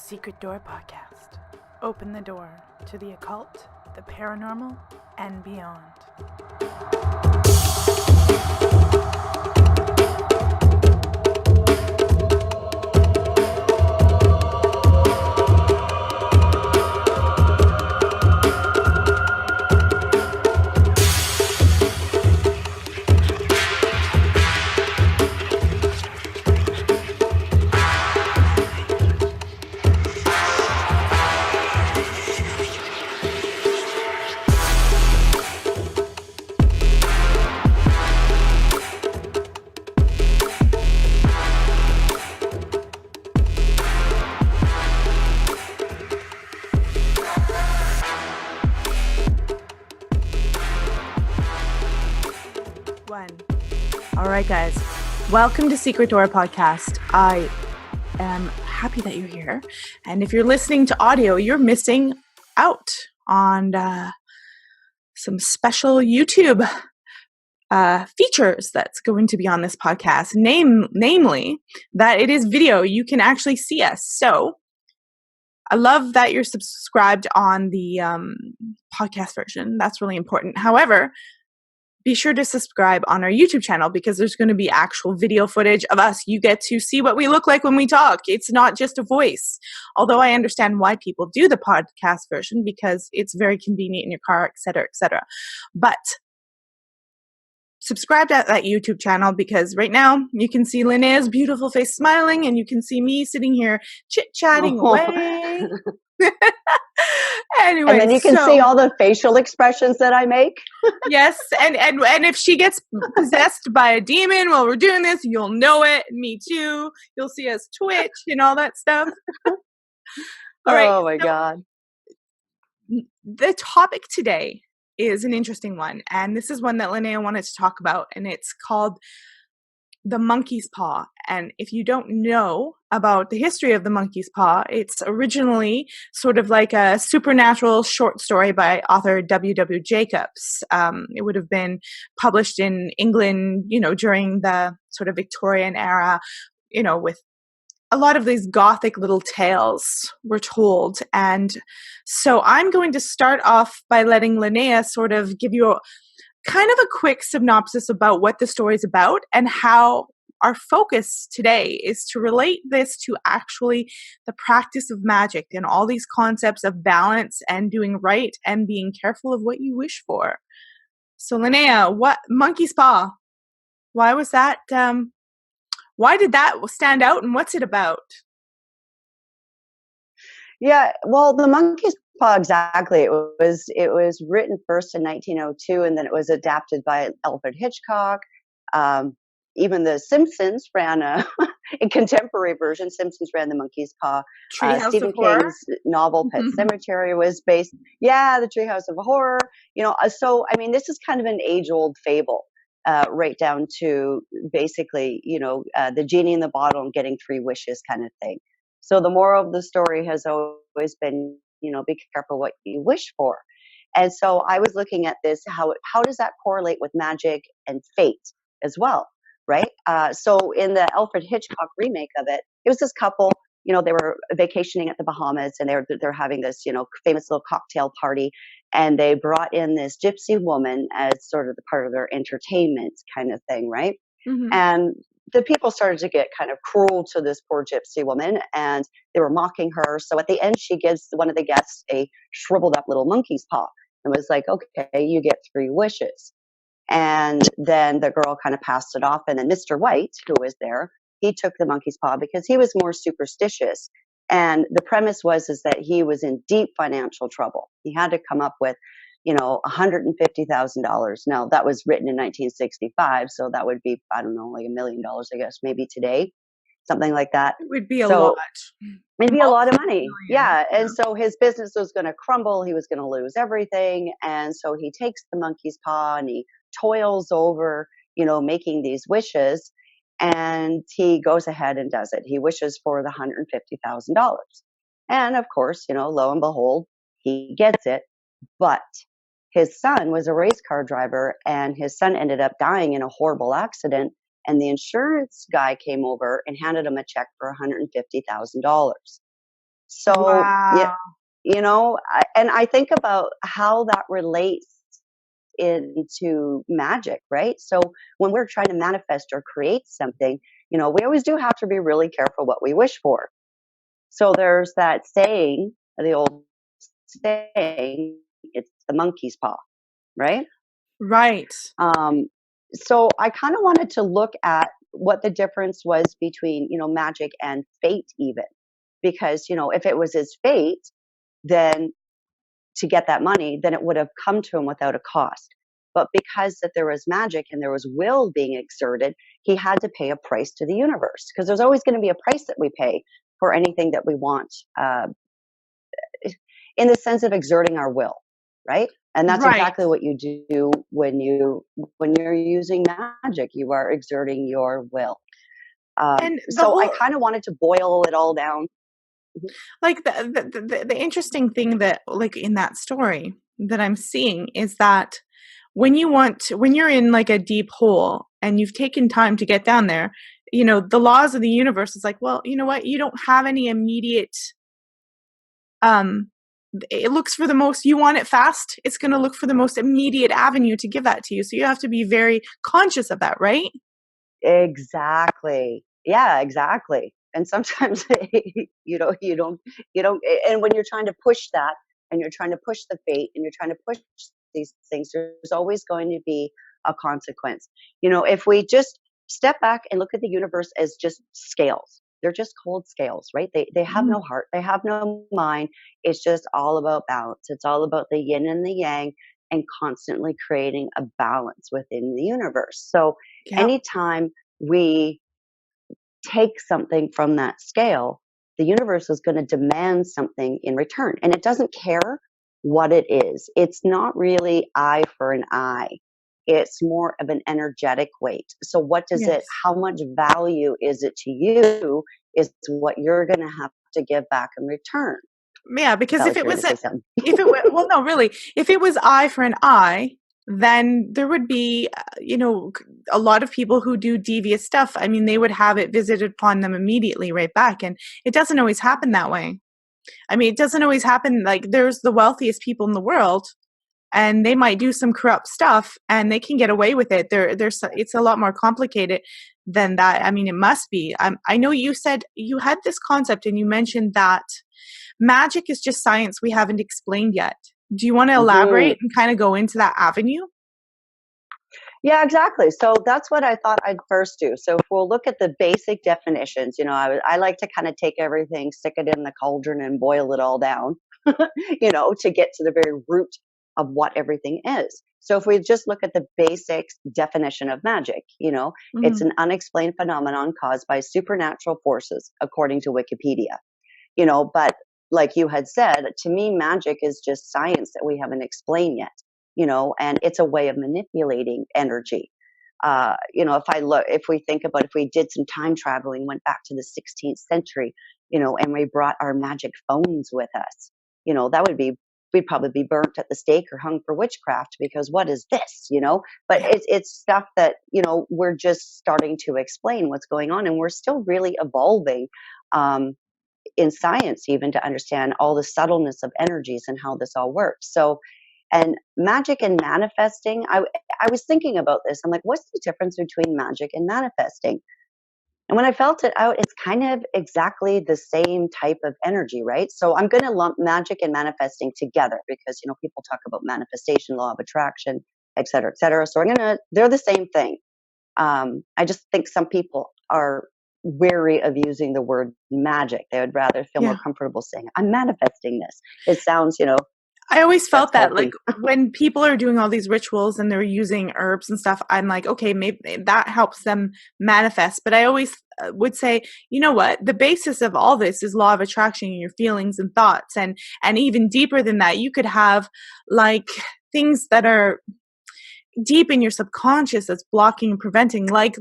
Secret Door Podcast. Open the door to the occult, the paranormal, and beyond. All right, guys. Welcome to Secret Door Podcast. I am happy that you're here. And if you're listening to audio, you're missing out on some special YouTube features that's going to be on this podcast. Namely, that it is video. You can actually see us. So I love that you're subscribed on the podcast version. That's really important. However, be sure to subscribe on our YouTube channel because there's going to be actual video footage of us. You get to see what we look like when we talk. It's not just a voice. Although I understand why people do the podcast version because it's very convenient in your car, etc., etc. But subscribe to that YouTube channel because right now you can see Linnea's beautiful face smiling and you can see me sitting here chit-chatting away. Anyway, and then you can see all the facial expressions that I make. Yes, and if she gets possessed by a demon while we're doing this, you'll know it. Me too. You'll see us twitch and all that stuff. All right. Oh my God. The topic today is an interesting one, and this is one that Linnea wanted to talk about, and it's called the monkey's paw. And if you don't know about the history of the monkey's paw, it's originally sort of like a supernatural short story by author W.W. Jacobs. It would have been published in England, during the sort of Victorian era, with a lot of these gothic little tales were told. And so I'm going to start off by letting Linnea sort of give you kind of a quick synopsis about what the story is about and how our focus today is to relate this to actually the practice of magic and all these concepts of balance and doing right and being careful of what you wish for. So Linnea, what monkey's paw? Why was that? Why did that stand out and what's it about? Yeah, well, the monkey's paw, exactly. It was written first in 1902, and then it was adapted by Alfred Hitchcock. Even the Simpsons ran a contemporary version. Simpsons ran the monkey's paw. Stephen King's novel Pet Sematary was based. Yeah, the Treehouse of Horror. So I mean, this is kind of an age-old fable, right down to basically, the genie in the bottle and getting 3 wishes kind of thing. So the moral of the story has always been, be careful what you wish for. And so I was looking at this, how does that correlate with magic and fate as well, right? So in the Alfred Hitchcock remake of it, it was this couple, they were vacationing at the Bahamas and they're having this, famous little cocktail party. And they brought in this gypsy woman as sort of the part of their entertainment kind of thing, right? Mm-hmm. And the people started to get kind of cruel to this poor gypsy woman and they were mocking her. So at the end, she gives one of the guests a shriveled up little monkey's paw and was like, okay, you get 3 wishes. And then the girl kind of passed it off. And then Mr. White, who was there, he took the monkey's paw because he was more superstitious. And the premise was that he was in deep financial trouble. He had to come up with, $150,000. Now that was written in 1965. So that would be, I don't know, like $1 million, I guess, maybe today, something like that. It would be a lot. It'd be a lot of money. Yeah. And so his business was going to crumble. He was going to lose everything. And so he takes the monkey's paw and he toils over, making these wishes. And he goes ahead and does it. He wishes for the $150,000. And of course, lo and behold, he gets it. But his son was a race car driver and his son ended up dying in a horrible accident. And the insurance guy came over and handed him a check for $150,000. So, yeah, Wow. and I think about how that relates into magic, right? So when we're trying to manifest or create something, we always do have to be really careful what we wish for. So there's that saying, the old saying, it's the monkey's paw, right? Right. Um, so I kind of wanted to look at what the difference was between, magic and fate, even because, if it was his fate, then to get that money, then it would have come to him without a cost. But because that there was magic and there was will being exerted, he had to pay a price to the universe because there's always going to be a price that we pay for anything that we want, in the sense of exerting our will, right? And that's Right. exactly what you do when you're using magic. You are exerting your will. And the So I whole, kind of wanted to boil it all down. like the interesting thing that like in that story that I'm seeing is that when you're in like a deep hole and you've taken time to get down there, the laws of the universe is like, well, you know what? You don't have any immediate um it looks for the most, you want it fast, it's going to look for the most immediate avenue to give that to you. So you have to be very conscious of that, right? Exactly. Yeah, exactly. And sometimes you don't, and when you're trying to push that and you're trying to push the fate and you're trying to push these things, there's always going to be a consequence. If we just step back and look at the universe as just scales, they're just cold scales, right? They have Mm. no heart, they have no mind. It's just all about balance. It's all about the yin and the yang and constantly creating a balance within the universe. So Yep. anytime we take something from that scale, the universe is going to demand something in return. And it doesn't care what it is. It's not really eye for an eye. It's more of an energetic weight. So Yes. how much value is it to you is what you're going to have to give back in return. Yeah, because Felt if like it you were going was to say something. if it were, well, no, really, if it was eye for an eye, then there would be, a lot of people who do devious stuff. I mean, they would have it visited upon them immediately right back. And it doesn't always happen that way. I mean, it doesn't always happen. Like, there's the wealthiest people in the world, and they might do some corrupt stuff and they can get away with it. It's a lot more complicated than that. I mean, it must be. I know you said you had this concept and you mentioned that magic is just science we haven't explained yet. Do you want to Hmm. elaborate and kind of go into that avenue? Yeah, exactly. So that's what I thought I'd first do. So if we'll look at the basic definitions, I like to kind of take everything, stick it in the cauldron and boil it all down, to get to the very root of what everything is. So if we just look at the basic definition of magic, it's Hmm. an unexplained phenomenon caused by supernatural forces, according to Wikipedia. But like you had said, to me, magic is just science that we haven't explained yet, and it's a way of manipulating energy. If we think about, if we did some time traveling, went back to the 16th century, and we brought our magic phones with us, that would be, we'd probably be burnt at the stake or hung for witchcraft because what is this, But Yeah. it's stuff that, we're just starting to explain what's going on, and we're still really evolving. Um, in science even to understand all the subtleness of energies and how this all works. So, and magic and manifesting, I was thinking about this. I'm like, what's the difference between magic and manifesting? And when I felt it out, it's kind of exactly the same type of energy, right? So I'm going to lump magic and manifesting together because, people talk about manifestation, law of attraction, et cetera, et cetera. So they're the same thing. I just think some people are wary of using the word magic. They would rather feel more Yeah. comfortable saying, I'm manifesting this. It sounds, I always that's felt that, like, healthy. when people are doing all these rituals and they're using herbs and stuff, I'm like, okay, maybe that helps them manifest. But I always would say, you know what? The basis of all this is law of attraction and your feelings and thoughts, and even deeper than that, you could have like things that are deep in your subconscious that's blocking and preventing, like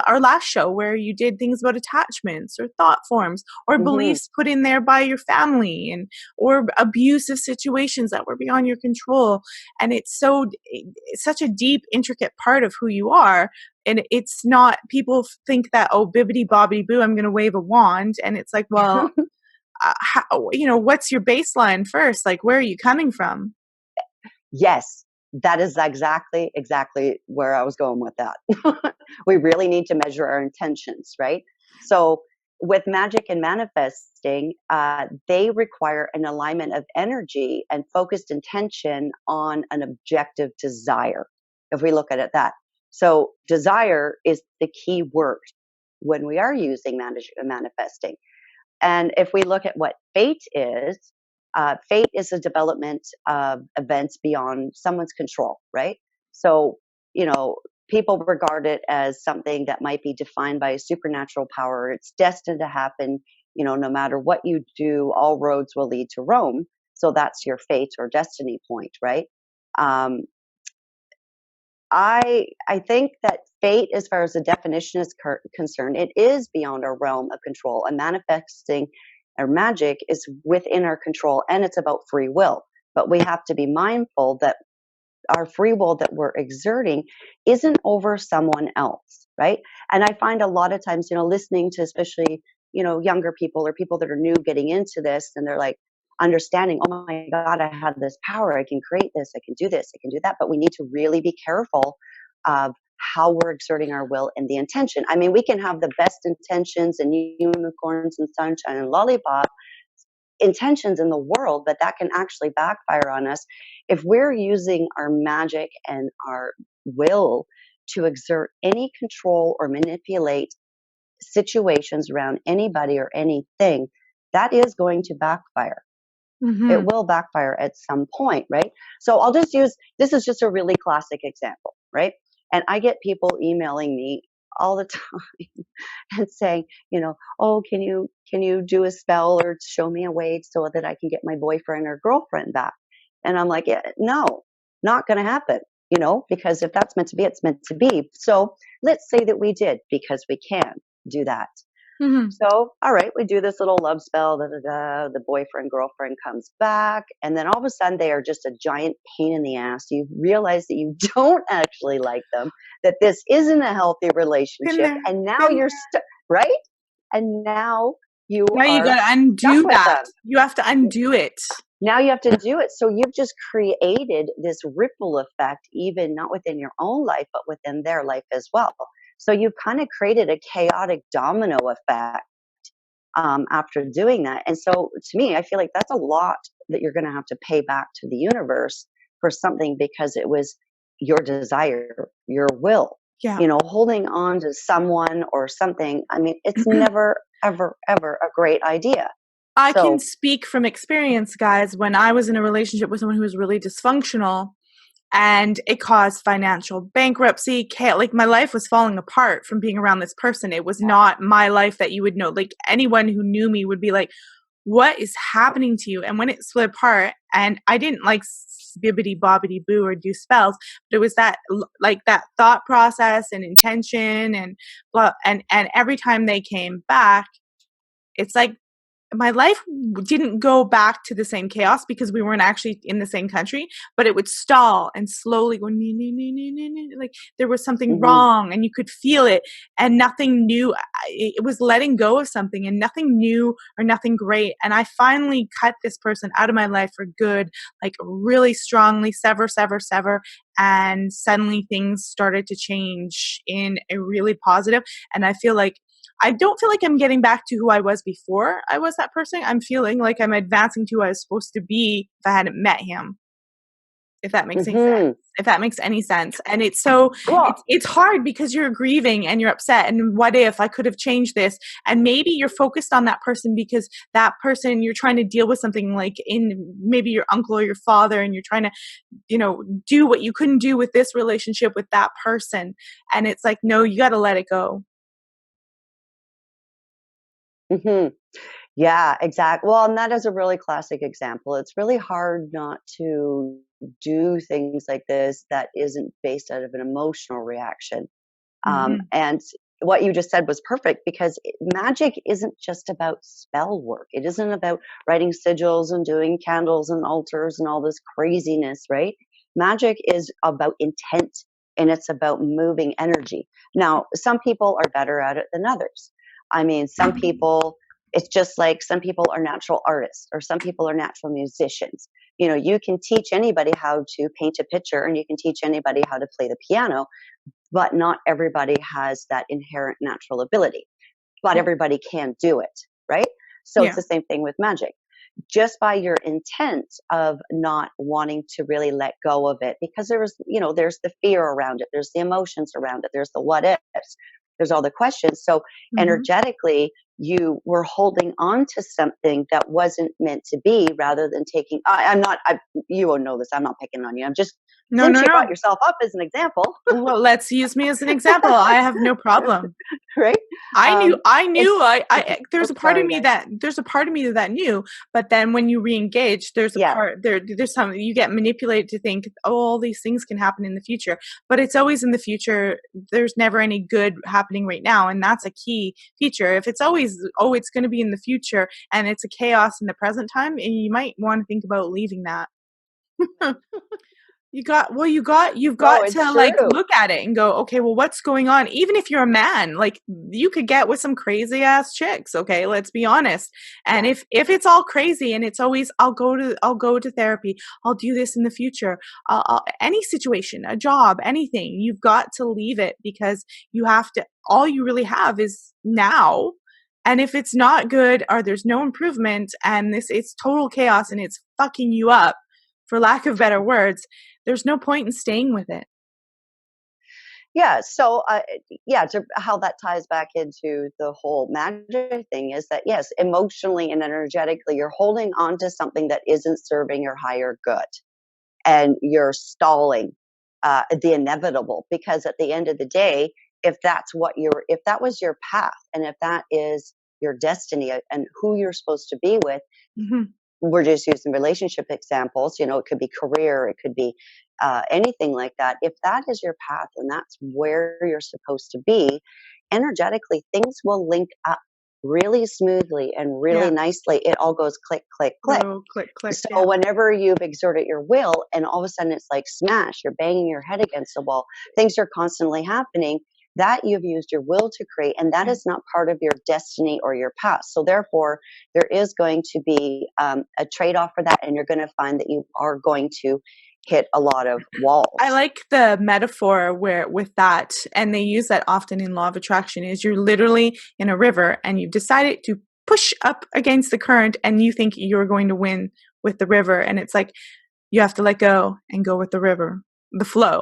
our last show where you did things about attachments or thought forms or Hmm. beliefs put in there by your family, and or abusive situations that were beyond your control. And it's such a deep intricate part of who you are. And it's not, people think that, oh, bibbity bobbity boo, I'm going to wave a wand, and it's like, well, what's your baseline first? Like, where are you coming from? Yes, that is exactly where I was going with that. We really need to measure our intentions, right? So with magic and manifesting, they require an alignment of energy and focused intention on an objective desire, if we look at it that. So desire is the key word when we are using manifesting. And if we look at what fate is a development of events beyond someone's control, right? So, people regard it as something that might be defined by a supernatural power. It's destined to happen, no matter what you do, all roads will lead to Rome. So that's your fate or destiny point, right? Um, I think that fate, as far as the definition is concerned, it is beyond our realm of control. And manifesting or magic is within our control, and it's about free will. But we have to be mindful that our free will that we're exerting isn't over someone else, right? And I find a lot of times, listening to especially, younger people or people that are new getting into this, and they're like understanding, oh my God, I have this power. I can create this. I can do this. I can do that. But we need to really be careful of how we're exerting our will and the intention. I mean, we can have the best intentions and unicorns and sunshine and lollipop intentions in the world, but that can actually backfire on us if we're using our magic and our will to exert any control or manipulate situations around anybody or anything. That is going to backfire. It Mm-hmm. will backfire at some point, right? So I'll just use, this is just a really classic example, right? And I get people emailing me all the time and saying, oh, can you do a spell or show me a way so that I can get my boyfriend or girlfriend back? And I'm like, yeah, no, not going to happen, because if that's meant to be, it's meant to be. So let's say that we did, because we can do that. Mm-hmm. So, all right, we do this little love spell. The boyfriend, girlfriend comes back. And then all of a sudden, they are just a giant pain in the ass. You realize that you don't actually like them, that this isn't a healthy Been relationship. there. And now Been you're there. stuck, right? And now you Now you are got to stuck undo with that. them. You have to undo it. Now you have to do it. So you've just created this ripple effect, even not within your own life, but within their life as well. So you've kind of created a chaotic domino effect after doing that. And so to me, I feel like that's a lot that you're going to have to pay back to the universe for something because it was your desire, your will. Yeah. Holding on to someone or something, I mean, it's never, ever, ever a great idea. I can So, speak from experience, guys. When I was in a relationship with someone who was really dysfunctional and it caused financial bankruptcy, like my life was falling apart from being around this person. It was not my life that you would know. Like anyone who knew me would be like, what is happening to you? And when it split apart, and I didn't like bibbity bobbity boo or do spells, but it was that like that thought process and intention and blah, and every time they came back, it's like my life didn't go back to the same chaos because we weren't actually in the same country, but it would stall and slowly go, like there was something wrong and you could feel it and nothing new. It was letting go of something and nothing new or nothing great. And I finally cut this person out of my life for good, like really strongly, sever. And suddenly things started to change in a really positive. And I don't feel like I'm getting back to who I was before I was that person. I'm feeling like I'm advancing to who I was supposed to be if I hadn't met him. If that makes any sense. If that makes any sense. And it's so it's hard because you're grieving and you're upset. And what if I could have changed this? And maybe you're focused on that person because that person you're trying to deal with something like in maybe your uncle or your father, and you're trying to, do what you couldn't do with this relationship with that person. And it's like, no, you gotta let it go. Yeah, exactly. Well, and that is a really classic example. It's really hard not to do things like this that isn't based out of an emotional reaction. And what you just said was perfect because magic isn't just about spell work. It isn't about writing sigils and doing candles and altars and all this craziness, right? Magic is about intent and it's about moving energy. Now, some people are better at it than others. I mean, some people It's just like some people are natural artists or some people are natural musicians. You know, you can teach anybody how to paint a picture and you can teach anybody how to play the piano, but not everybody has that inherent natural ability. But Yeah. everybody can do it, right? So it's Yeah. the same thing with magic. Just by your intent of not wanting to really let go of it, because there's the fear around it, there's the emotions around it, there's the what ifs, there's all the questions. So Mhm. energetically, you were holding on to something that wasn't meant to be, rather than taking. I'm not. You won't know this. I'm not picking on you. I'm just, No, since no, you brought no. yourself up as an example, Well, let's use me as an example. I have no problem. right? I knew, It's. there's Oh, a part of sorry, me guys. that knew, but then when you re-engage, Yeah. there's some, you get manipulated to think, oh, all these things can happen in the future, but it's always in the future. There's never any good happening right now. And that's a key feature. If it's always, oh, it's going to be in the future and it's a chaos in the present time, and you might want to think about leaving that. You've No, got it's to like true. look at it and go, okay, well, what's going on? Even if you're a man, like you could get with some crazy ass chicks. Okay, let's be honest. And Yeah. if it's all crazy and it's always, I'll go to therapy. I'll do this in the future. Any situation, a job, anything, you've got to leave it because you have to. All you really have is now. And if it's not good or there's no improvement and it's total chaos and it's fucking you up, for lack of better words, there's no point in staying with it. Yeah. So, yeah, how that ties back into the whole magic thing is that, yes, emotionally and energetically, you're holding on to something that isn't serving your higher good, and you're stalling the inevitable, because at the end of the day, if that was your path, and if that is your destiny, and who you're supposed to be with, Mhm. we're just using relationship examples. It could be career, it could be anything like that. If that is your path and that's where you're supposed to be, energetically, things will link up really smoothly and really Yeah. nicely. It all goes click, click, click. Go click, click. So Yeah. whenever you've exerted your will and all of a sudden it's like smash, you're banging your head against the wall, things are constantly happening that you've used your will to create, and that Yeah. is not part of your destiny or your past. So therefore, there is going to be a trade-off for that, and you're going to find that you are going to hit a lot of I walls. like the metaphor where with that, and they use that often in law of attraction, is you're literally in a river and you've decided to push up against the current and you think you're going to win with the river. And it's like you have to let go and go with the river. The flow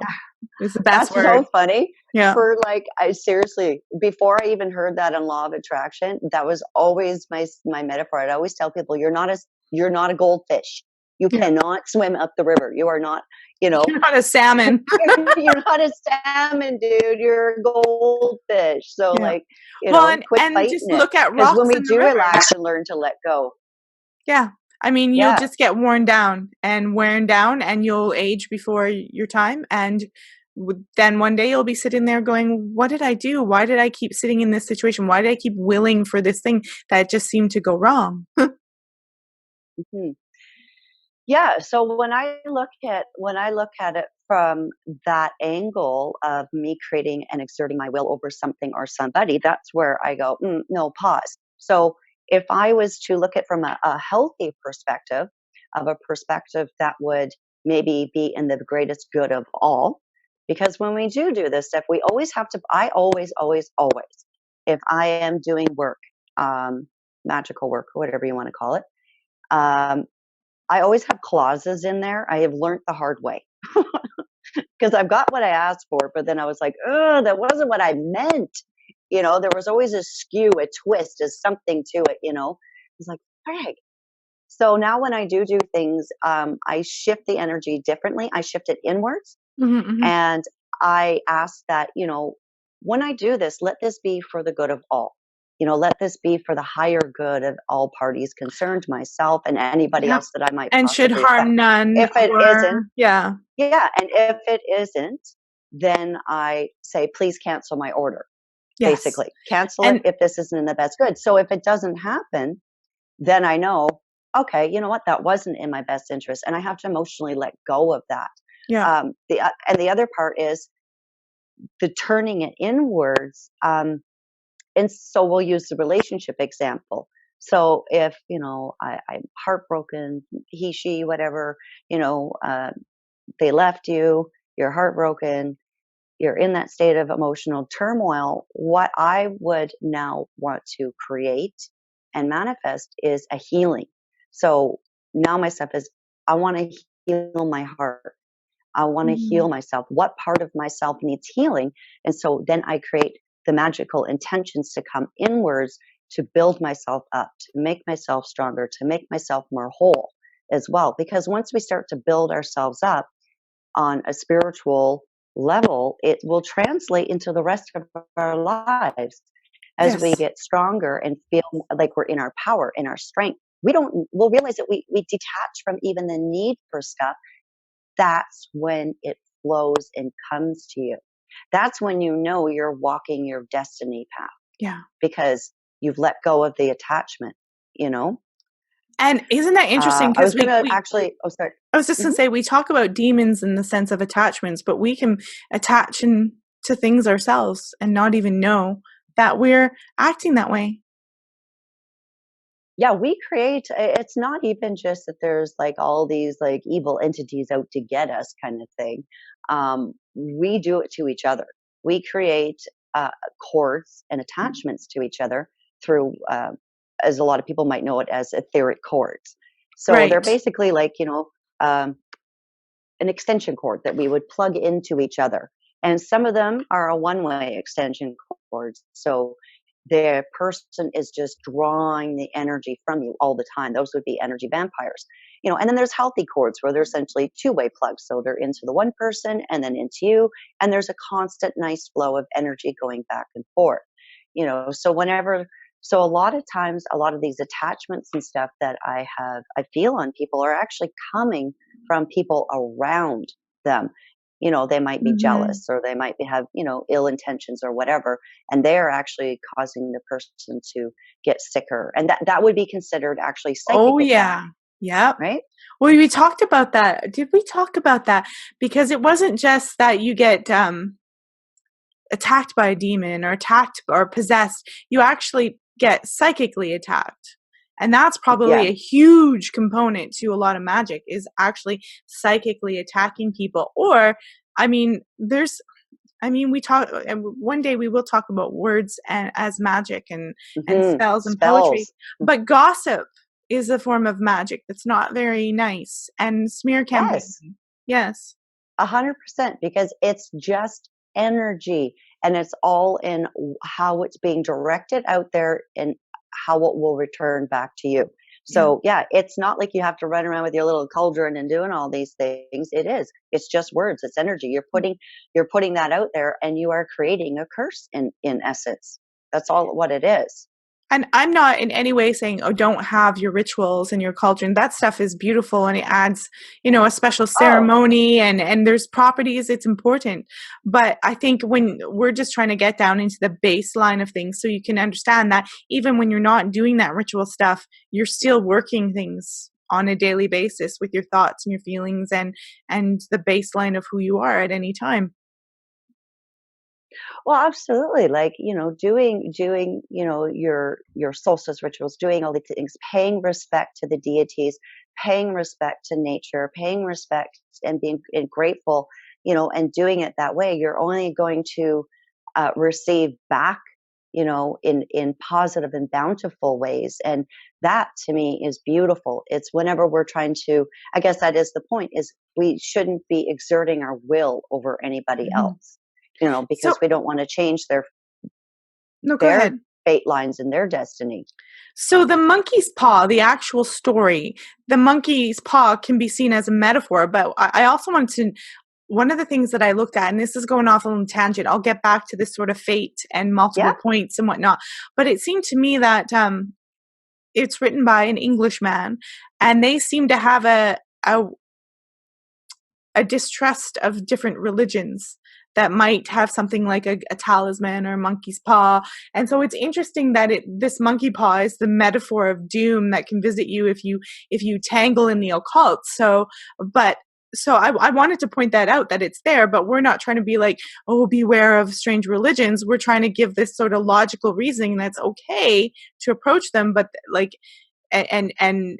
is the best That's word. so funny. Yeah. For like, I seriously, before I even heard that in law of attraction, that was always my metaphor. I'd always tell people, you're not a goldfish. You Yeah. cannot swim up the river. You are not, you know, You're not a salmon. you're not a salmon, dude. You're a goldfish. So Yeah. like, Well, quit and fighting just it. look at Because when rocks we in the do river. relax and learn to let go, Yeah. I mean, you'll yeah, just get worn down and wearing down, and you'll age before your time. And then one day you'll be sitting there going, what did I do? Why did I keep sitting in this situation? Why did I keep willing for this thing that just seemed to go wrong? mhm. Yeah. So when I look at it from that angle of me creating and exerting my will over something or somebody, that's where I go, no, pause. So if I was to look at from a healthy perspective, of a perspective that would maybe be in the greatest good of all, because when we do this stuff, we always have to. I always, if I am doing work, magical work, or whatever you want to call it. Um, I always have clauses in there. I have learned the hard way because I've got what I asked for, but then I was like, oh, that wasn't what I meant. There was always a skew, a twist, a something to it. It's like, Frank. So now when I do things, I shift the energy differently. I shift it inwards, Hmm. Hmm. and I ask that, when I do this, let this be for the good of all. Let this be for the higher good of all parties concerned, myself and anybody Yeah. else that I might And should possibly affect. harm none, If it isn't, or, yeah. yeah, and if it isn't, then I say, please cancel my order. Yes. Basically, cancel it And if this isn't in the best good. So if it doesn't happen, then I know, okay, you know what, that wasn't in my best interest, and I have to emotionally let go of that. yeah. And the other part is the turning it inwards. And so we'll use the relationship example. So if, I'm heartbroken, he, she, whatever, they left you, you're heartbroken, you're in that state of emotional turmoil, what I would now want to create and manifest is a healing. So now my stuff is, I want to heal my heart. I want to Mm. heal myself. What part of myself needs healing? And so then I create the magical intentions to come inwards to build myself up, to make myself stronger, to make myself more whole as well. Because once we start to build ourselves up on a spiritual level, it will translate into the rest of our lives as we Yes. get stronger and feel like we're in our power, in our strength. We'll realize that we detach from even the need for stuff. That's when it flows and comes to you. That's when you know you're walking your destiny path Yeah. because you've let go of the attachment, you know? And isn't that interesting? I Because was going to we actually, oh, sorry. I was just Mhm. gonna say, we talk about demons in the sense of attachments, but we can attach to things ourselves and not even know that we're acting that way. Yeah, we create, it's not even just that there's like all these like evil entities out to get us kind of thing. We do it to each other. We create cords and attachments to each other through, as a lot of people might know it as etheric cords. So they're Right. basically like, um, an extension cord that we would plug into each other. And some of them are a one-way extension cords. So the person is just drawing the energy from you all the time. Those would be energy vampires. And then there's healthy cords where they're essentially two-way plugs. So they're into the one person and then into you. And there's a constant nice flow of energy going back and forth. So a lot of times, a lot of these attachments and stuff that I feel on people are actually coming from people around them. They might be Mhm. jealous or they might have, ill intentions or whatever, and they're actually causing the person to get sicker. And that would be considered actually psychic Oh, attack, yeah. Yep. right? Well, we talked about that. Did we talk about that? Because it wasn't just that you get, attacked by a demon or attacked or possessed, you actually get psychically attacked. And that's probably Yeah. a huge component to a lot of magic is actually psychically attacking people. Or, I mean, we talk, and one day we will talk about words and as magic and spells and poetry, Spells. but gossip is a form of magic that's not very nice, and smear Yes. campaigning. Yes. 100%, because it's just energy, and it's all in how it's being directed out there and how it will return back to you. Yeah. So yeah, it's not like you have to run around with your little cauldron and doing all these things. It's just words. It's energy. You're putting that out there, and you are creating a curse in essence. That's all what it is. And I'm not in any way saying, oh, don't have your rituals and your cauldron. That stuff is beautiful and it adds, a special Oh, ceremony and there's properties. It's important. But I think when we're just trying to get down into the baseline of things so you can understand that even when you're not doing that ritual stuff, you're still working things on a daily basis with your thoughts and your feelings and the baseline of who you are at any time. well, absolutely. Like, doing, your solstice rituals, doing all the things, paying respect to the deities, paying respect to nature, paying respect and being and grateful, and doing it that way, you're only going to receive back, in positive and bountiful ways. And that to me is beautiful. It's whenever we're trying to, I guess that is the point, is we shouldn't be exerting our will over anybody Mhm. else, So, because we don't want to change no, go their ahead. fate lines and their destiny. So the monkey's paw, the actual story, the monkey's paw can be seen as a metaphor, but I also want to, one of the things that I looked at, and this is going off on a tangent, I'll get back to this sort of fate and Yeah. multiple points and whatnot, but it seemed to me that it's written by an Englishman, and they seem to have a a distrust of different religions that might have something like a talisman or a monkey's paw. And so it's interesting that this monkey paw is the metaphor of doom that can visit you if you tangle in the occult. So, but so I wanted to point that out, that it's there, but we're not trying to be like, oh, beware of strange religions. We're trying to give this sort of logical reasoning that's okay to approach them, but like, and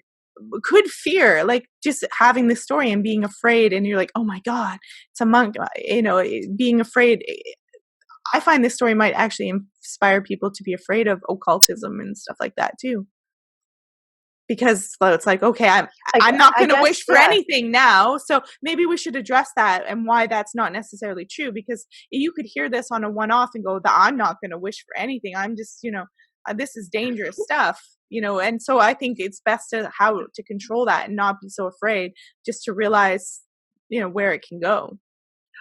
could fear, like just having this story and being afraid, and you're like, oh my God, it's a monk, being afraid. I find this story might actually inspire people to be afraid of occultism and stuff like that too. Because it's like, okay, I'm not I going to guess, wish for anything now. So maybe we should address that and why that's not necessarily true. Because you could hear this on a one-off and go, I'm not going to wish for anything. I'm just, this is dangerous stuff, And so I think it's best to how to control that and not be so afraid, just to realize, where it can go.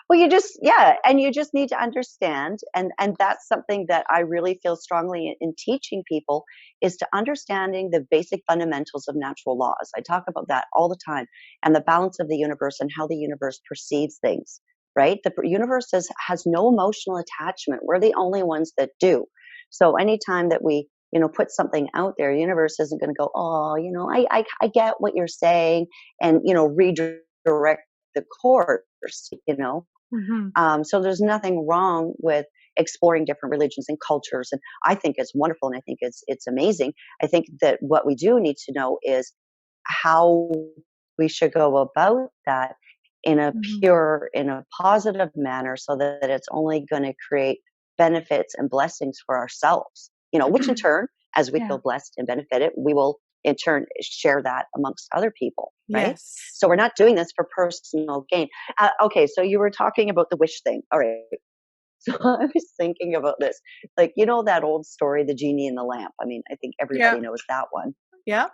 Well, and you just need to understand, and that's something that I really feel strongly in teaching people, is to understanding the basic fundamentals of natural laws. I talk about that all the time, and the balance of the universe and how the universe perceives things, right? The universe has no emotional attachment. We're the only ones that do. So anytime that we, put something out there, the universe isn't going to go, oh, I get what you're saying, and, redirect the course, Mm-hmm. So there's nothing wrong with exploring different religions and cultures, and I think it's wonderful, and I think it's amazing. I think that what we do need to know is how we should go about that in a Mm-hmm. pure, in a positive manner, so that it's only going to create benefits and blessings for ourselves. Which in turn, as we Yeah. feel blessed and benefited, we will in turn share that amongst other people, right? Yes. So we're not doing this for personal gain. Okay, so you were talking about the wish thing. All right. So I was thinking about this. Like, that old story, The Genie in the Lamp. I mean, I think Yeah. everybody knows that one. Yeah.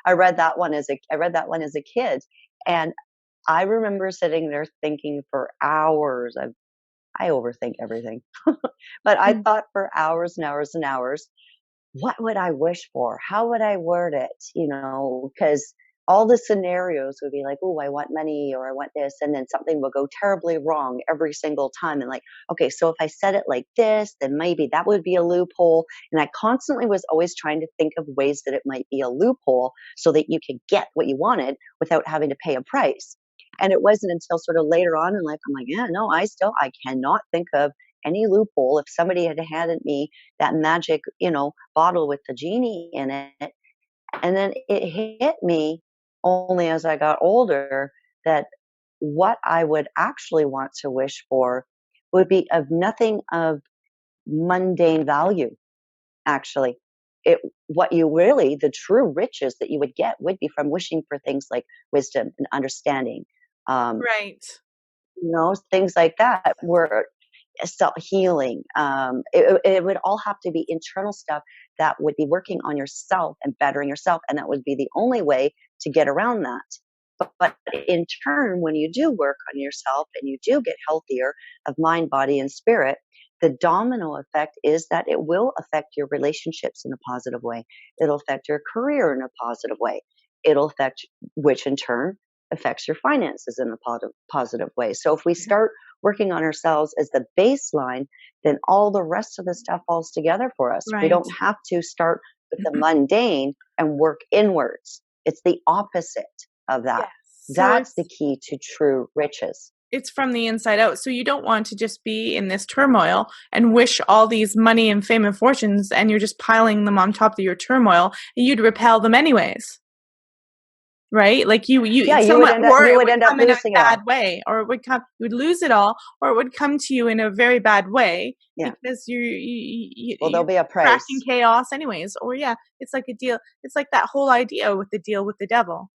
I read that one as a kid, and I remember sitting there thinking for hours. I overthink everything. But I Mm. thought for hours and hours and hours, what would I wish for? How would I word it? Because all the scenarios would be like, oh, I want money, or I want this. And then something will go terribly wrong every single time. And like, okay, so if I said it like this, then maybe that would be a loophole. And I constantly was always trying to think of ways that it might be a loophole so that you could get what you wanted without having to pay a price. And it wasn't until sort of later on in life, I'm like, yeah, no, I cannot think of any loophole. If somebody had handed me that magic, bottle with the genie in it, and then it hit me only as I got older that what I would actually want to wish for would be of nothing of mundane value, actually. What you really, the true riches that you would get would be from wishing for things like wisdom and understanding, um, Right. things like that, where self healing. It would all have to be internal stuff that would be working on yourself and bettering yourself, and that would be the only way to get around that. But in turn, when you do work on yourself and you do get healthier of mind, body, and spirit, the domino effect is that it will affect your relationships in a positive way. It'll affect your career in a positive way. It'll affect, which in turn affects your finances in a positive way. So if we start working on ourselves as the baseline, then all the rest of the stuff falls together for us. We Right. don't have to start with the mundane and work inwards. It's the opposite of that. Yes. So That's the key to true riches. it's from the inside out. So you don't want to just be in this turmoil and wish all these money and fame and fortunes, and you're just piling them on top of your turmoil. You'd repel them anyways, right? Like Yeah, somewhat, or you it would would end up come in a losing it bad all. way, or it would come, you would lose it all, or it would come to you in a very bad way Yeah. because Well, you're there'll be a tracking price. chaos anyways. Or yeah, it's like a deal. It's like that whole idea with the deal with the devil.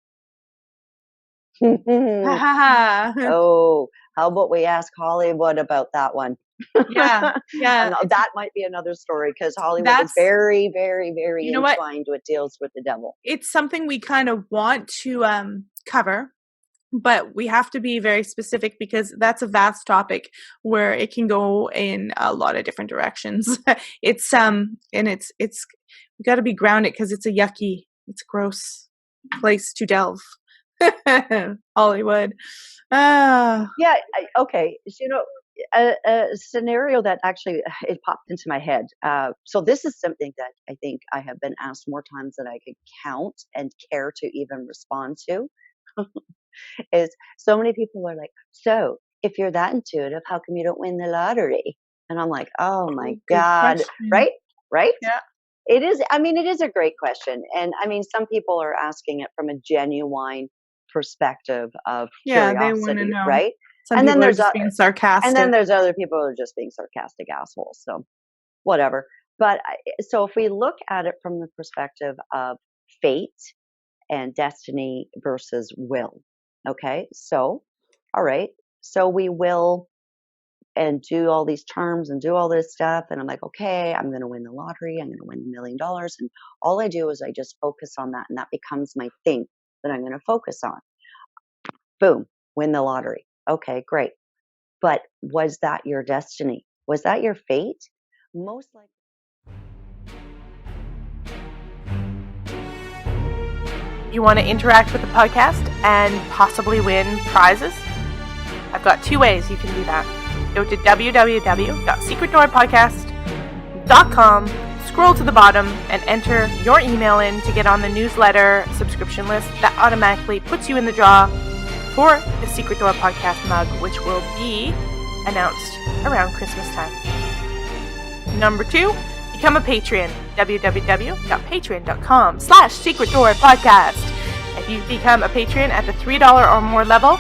Ha ha ha. Oh, how about we ask Hollywood about that one? Yeah, yeah. That might be another story, because Hollywood is That's, very, very, very you know what? entwined with deals with the devil. It's something we kind of want to cover, but we have to be very specific because that's a vast topic where it can go in a lot of different directions. It's and it's we got to be grounded because it's a yucky, it's a gross place to delve. Hollywood. Ah, Yeah, okay. So, a scenario that actually it popped into my head. So this is something that I think I have been asked more times than I could count and care to even respond to. is so many people are like, so if you're that intuitive, how come you don't win the lottery? And I'm like, oh my Good God, question. right? Yeah. It is, I mean, it is a great question. And I mean, some people are asking it from a genuine perspective of Yeah, they want to curiosity, know. right? Some And then people are there's just being and then sarcastic. there's other people who are just being sarcastic assholes. So whatever. But so if we look at it from the perspective of fate and destiny versus will, okay? So, all right. So we will and do all these terms and do all this stuff. And I'm like, okay, I'm going to win the lottery. I'm going to win $1 million. And all I do is I just focus on that. And that becomes my thing that I'm going to focus on. Boom, win the lottery. Okay, great. But was that your destiny? Was that your fate? Most likely. You want to interact with the podcast and possibly win prizes? I've got 2 ways you can do that. Go to www.secretdoorpodcast.com, scroll to the bottom, and enter your email in to get on the newsletter subscription list that automatically puts you in the draw for the Secret Door Podcast mug, which will be announced around Christmas time. Number 2, become a patron, www.patreon.com/secretdoorpodcast. If you become a patron at the $3 or more level,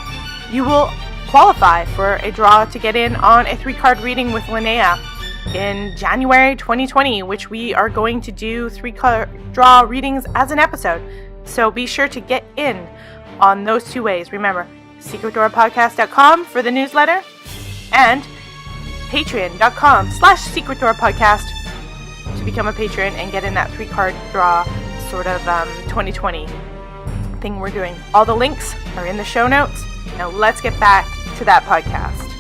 you will qualify for a draw to get in on a 3-card reading with Linnea in January 2020, which we are going to do 3-card draw readings as an episode. So be sure to get in on those 2 ways. Remember, secretdoorpodcast.com for the newsletter and patreon.com/secretdoorpodcast to become a patron and get in that 3-card draw sort of 2020 thing we're doing. All the links are in the show notes. Now let's get back to that podcast.